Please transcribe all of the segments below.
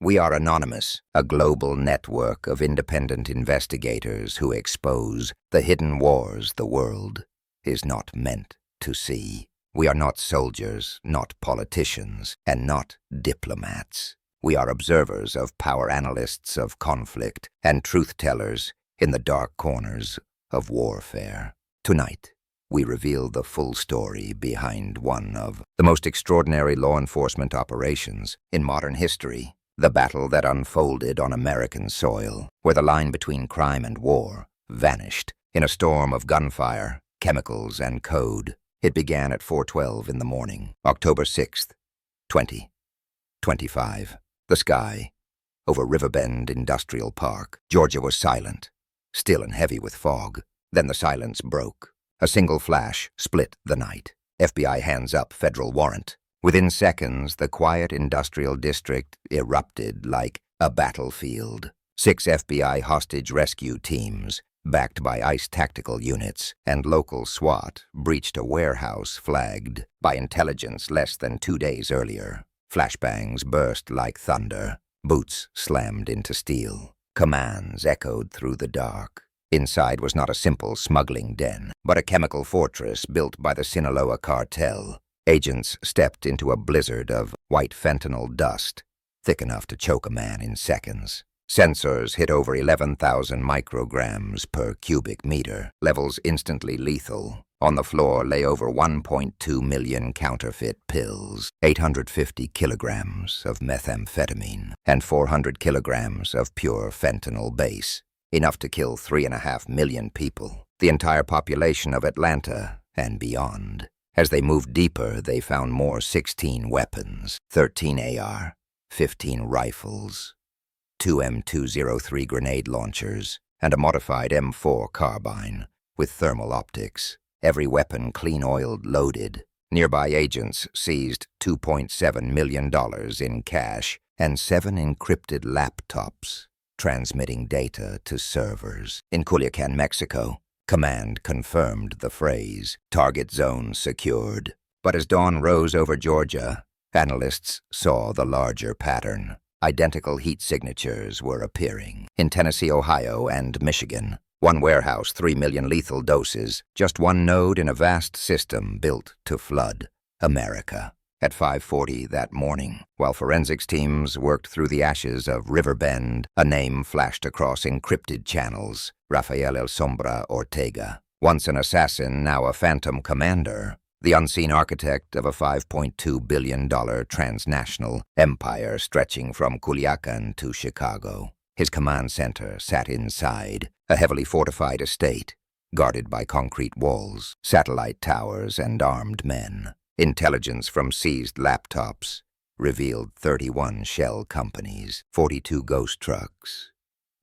We are Anonymous, a global network of independent investigators who expose the hidden wars the world is not meant to see. We are not soldiers, not politicians, and not diplomats. We are observers of power, analysts of conflict, and truth-tellers in the dark corners of warfare. Tonight, we reveal the full story behind one of the most extraordinary law enforcement operations in modern history, the battle that unfolded on American soil, where the line between crime and war vanished in a storm of gunfire, chemicals, and code. It began at 4:12 in the morning, October 6th, 2025. The sky over Riverbend Industrial Park, Georgia was silent, still and heavy with fog. Then the silence broke. A single flash split the night. FBI hands up federal warrant. Within seconds, the quiet industrial district erupted like a battlefield. 6 FBI hostage rescue teams, backed by ICE tactical units, and local SWAT breached a warehouse flagged by intelligence less than 2 days earlier. Flashbangs burst like thunder. Boots slammed into steel. Commands echoed through the dark. Inside was not a simple smuggling den, but a chemical fortress built by the Sinaloacartel. Agents stepped into a blizzard of white fentanyl dust, thick enough to choke a man in seconds. Sensors hit over 11,000 micrograms per cubic meter, levels instantly lethal. On the floor lay over 1.2 million counterfeit pills, 850 kilograms of methamphetamine, and 400 kilograms of pure fentanyl base, enough to kill 3.5 million people, the entire population of Atlanta and beyond. As they moved deeper, they found more 16 weapons, 13 AR, 15 rifles, 2 M203 grenade launchers, and a modified M4 carbine with thermal optics. Every weapon clean-oiled, loaded. Nearby agents seized $2.7 million in cash and 7 encrypted laptops, transmitting data to servers. In Culiacan, Mexico, command confirmed the phrase, "Target zone secured." But as dawn rose over Georgia, analysts saw the larger pattern. Identical heat signatures were appearing in Tennessee, Ohio, and Michigan. One warehouse, 3 million lethal doses, just one node in a vast system built to flood America. At 5:40 that morning, while forensics teams worked through the ashes of Riverbend, a name flashed across encrypted channels: Rafael Elsombraortega. Once an assassin, now a phantom commander, the unseen architect of a $5.2 billion transnational empire stretching from Culiacan to Chicago. His command center sat inside a heavily fortified estate, guarded by concrete walls, satellite towers, and armed men. Intelligence from seized laptops revealed 31 shell companies, 42 ghost trucks,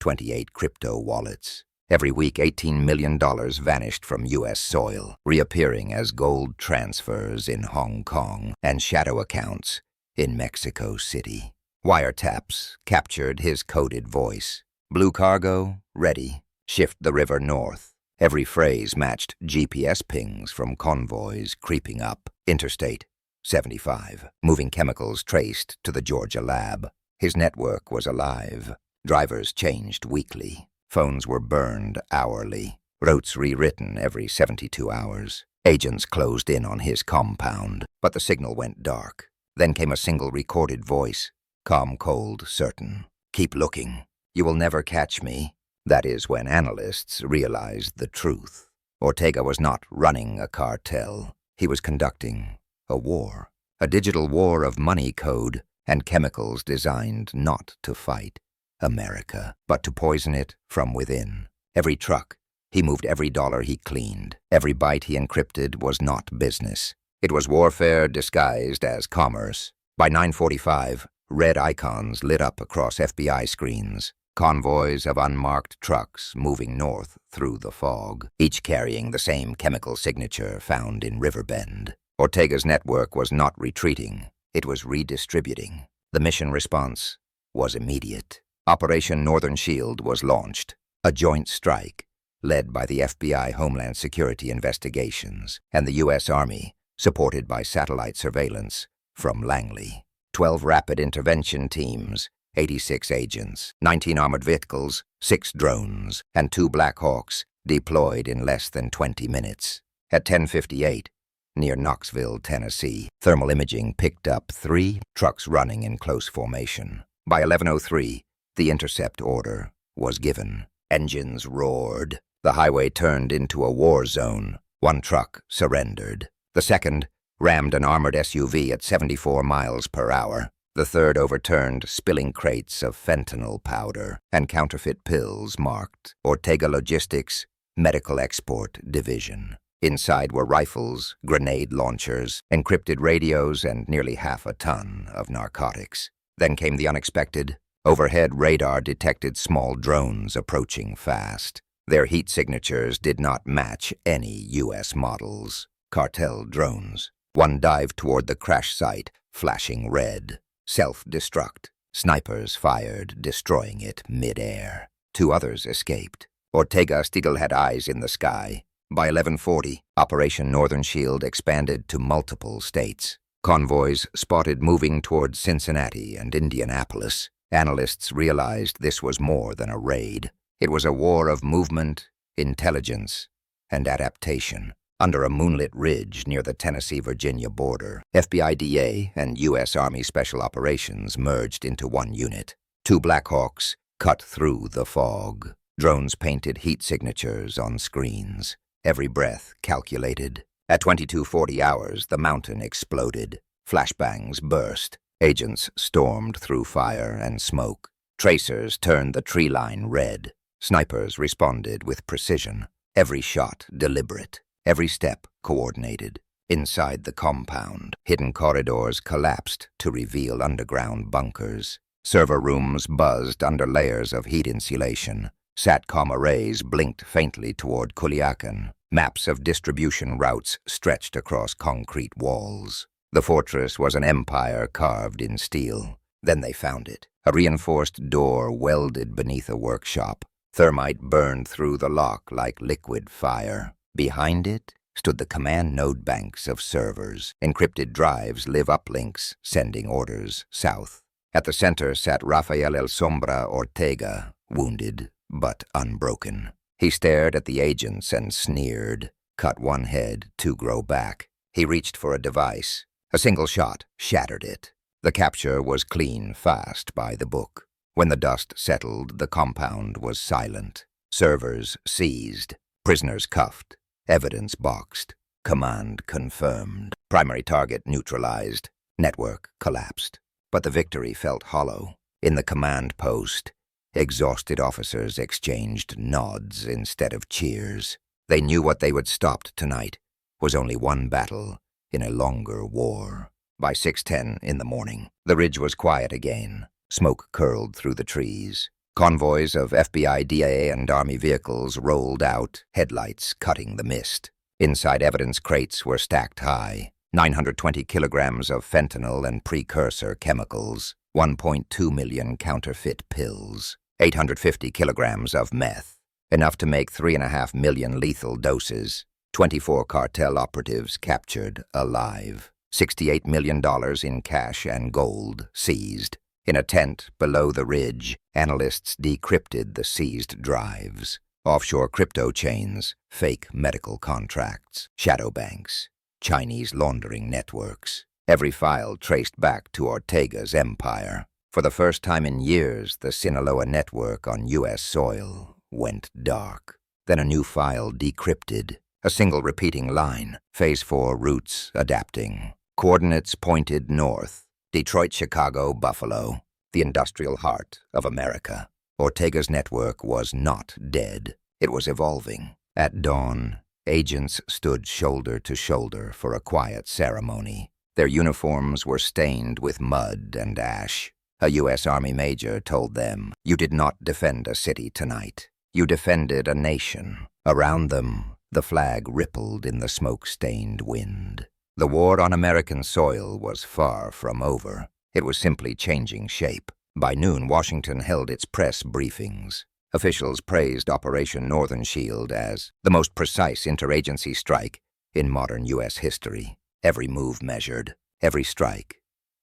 28 crypto wallets. Every week, $18 million vanished from U.S. soil, reappearing as gold transfers in Hong Kong and shadow accounts in Mexico City. Wiretaps captured his coded voice. "Blue cargo, ready. Shift the river north." Every phrase matched GPS pings from convoys creeping up Interstate 75. Moving chemicals traced to the Georgia lab. His network was alive. Drivers changed weekly. Phones were burned hourly. Routes rewritten every 72 hours. Agents closed in on his compound, but the signal went dark. Then came a single recorded voice. Calm, cold, certain. "Keep looking. You will never catch me." That is when analysts realized the truth. Ortega was not running a cartel. He was conducting a war. A digital war of money code and chemicals designed not to fight America, but to poison it from within. Every truck he moved, every dollar he cleaned, every byte he encrypted was not business. It was warfare disguised as commerce. By 9:45, red icons lit up across FBI screens. Convoys of unmarked trucks moving north through the fog, each carrying the same chemical signature found in Riverbend. Ortega's network was not retreating. It was redistributing. The mission response was immediate. Operation Northern Shield was launched, a joint strike led by the FBI Homeland Security investigations and the U.S. Army, supported by satellite surveillance from Langley. 12 rapid intervention teams 86 agents, 19 armored vehicles, 6 drones, and 2 Black Hawks deployed in less than 20 minutes. At 10:58, near Knoxville, Tennessee, thermal imaging picked up 3 trucks running in close formation. By 11:03, the intercept order was given. Engines roared. The highway turned into a war zone. 1 truck surrendered. The second rammed an armored SUV at 74 miles per hour. The third overturned spilling crates of fentanyl powder and counterfeit pills marked Ortega Logistics Medical Export Division. Inside were rifles, grenade launchers, encrypted radios, and nearly half a ton of narcotics. Then came the unexpected. Overhead radar detected small drones approaching fast. Their heat signatures did not match any U.S. models. Cartel drones. One dived toward the crash site, flashing red. Self-destruct. Snipers fired, destroying it mid-air. 2 others escaped. Ortega still had eyes in the sky. By 11:40, Operation Northern Shield expanded to multiple states. Convoys spotted moving toward Cincinnati and Indianapolis. Analysts realized this was more than a raid. It was a war of movement, intelligence, and adaptation. Under a moonlit ridge near the Tennessee-Virginia border, FBIDA and U.S. Army Special Operations merged into one unit. 2 Black Hawks cut through the fog. Drones painted heat signatures on screens. Every breath calculated. At 22:40 hours, the mountain exploded. Flashbangs burst. Agents stormed through fire and smoke. Tracers turned the tree line red. Snipers responded with precision. Every shot deliberate. Every step coordinated. Inside the compound, hidden corridors collapsed to reveal underground bunkers. Server rooms buzzed under layers of heat insulation. SATCOM arrays blinked faintly toward Culiacan. Maps of distribution routes stretched across concrete walls. The fortress was an empire carved in steel. Then they found it. A reinforced door welded beneath a workshop. Thermite burned through the lock like liquid fire. Behind it stood the command node banks of servers. Encrypted drives live uplinks, sending orders south. At the center sat Rafael elsombraortega, wounded but unbroken. He stared at the agents and sneered. Cut one head, 2 grow back. He reached for a device. A single shot shattered it. The capture was clean, fast, by the book. When the dust settled, the compound was silent. Servers seized. Prisoners cuffed. Evidence boxed. Command confirmed. Primary target neutralized. Network collapsed. But the victory felt hollow. In the command post, exhausted officers exchanged nods instead of cheers. They knew what they would stop tonight was only one battle in a longer war. By 6:10 in the morning, the ridge was quiet again. Smoke curled through the trees. Convoys of FBI, DIA, and Army vehicles rolled out, headlights cutting the mist. Inside evidence crates were stacked high. 920 kilograms of fentanyl and precursor chemicals. 1.2 million counterfeit pills. 850 kilograms of meth. Enough to make 3.5 million lethal doses. 24 cartel operatives captured alive. $68 million in cash and gold seized. In a tent below the ridge, analysts decrypted the seized drives. Offshore crypto chains, fake medical contracts, shadow banks, Chinese laundering networks. Every file traced back to Ortega's empire. For the first time in years, the Sinaloa network on U.S. soil went dark. Then a new file decrypted. A single repeating line. Phase 4 routes adapting. Coordinates pointed north. Detroit, Chicago, Buffalo, the industrial heart of America. Ortega's network was not dead. It was evolving. At dawn, agents stood shoulder to shoulder for a quiet ceremony. Their uniforms were stained with mud and ash. A U.S. Army major told them, "You did not defend a city tonight. You defended a nation." Around them, the flag rippled in the smoke-stained wind. The war on American soil was far from over. It was simply changing shape. By noon, Washington held its press briefings. Officials praised Operation Northern Shield as the most precise interagency strike in modern U.S. history. Every move measured, every strike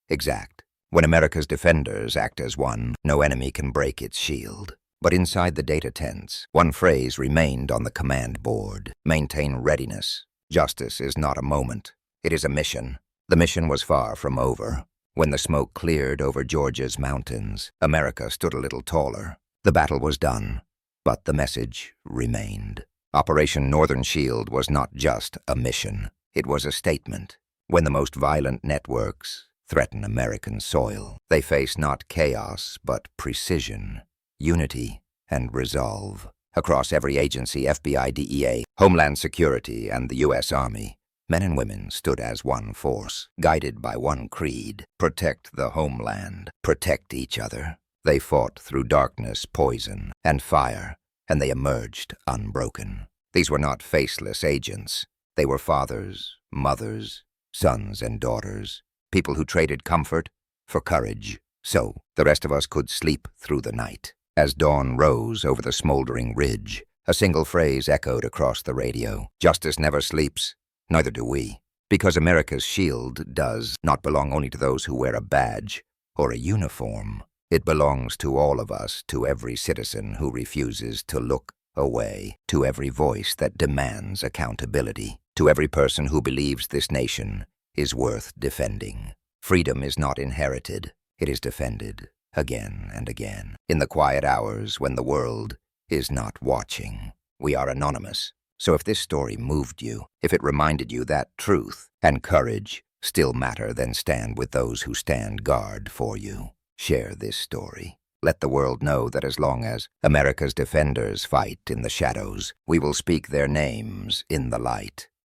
exact. When America's defenders act as one, no enemy can break its shield. But inside the data tents, one phrase remained on the command board: maintain readiness. Justice is not a moment. It is a mission. The mission was far from over. When the smoke cleared over Georgia's mountains, America stood a little taller. The battle was done, but the message remained. Operation Northern Shield was not just a mission. It was a statement. When the most violent networks threaten American soil, they face not chaos, but precision, unity, and resolve. Across every agency, FBI, DEA, Homeland Security, and the U.S. Army, men and women stood as one force, guided by one creed: protect the homeland, protect each other. They fought through darkness, poison, and fire, and they emerged unbroken. These were not faceless agents. They were fathers, mothers, sons, and daughters, people who traded comfort for courage, so the rest of us could sleep through the night. As dawn rose over the smoldering ridge, a single phrase echoed across the radio: justice never sleeps, neither do we. Because America's shield does not belong only to those who wear a badge or a uniform. It belongs to all of us, to every citizen who refuses to look away, to every voice that demands accountability, to every person who believes this nation is worth defending. Freedom is not inherited, it is defended again and again. In the quiet hours when the world is not watching. We are anonymous, so if this story moved you, if it reminded you that truth and courage still matter, then stand with those who stand guard for you. Share this story. Let the world know that as long as America's defenders fight in the shadows, we will speak their names in the light.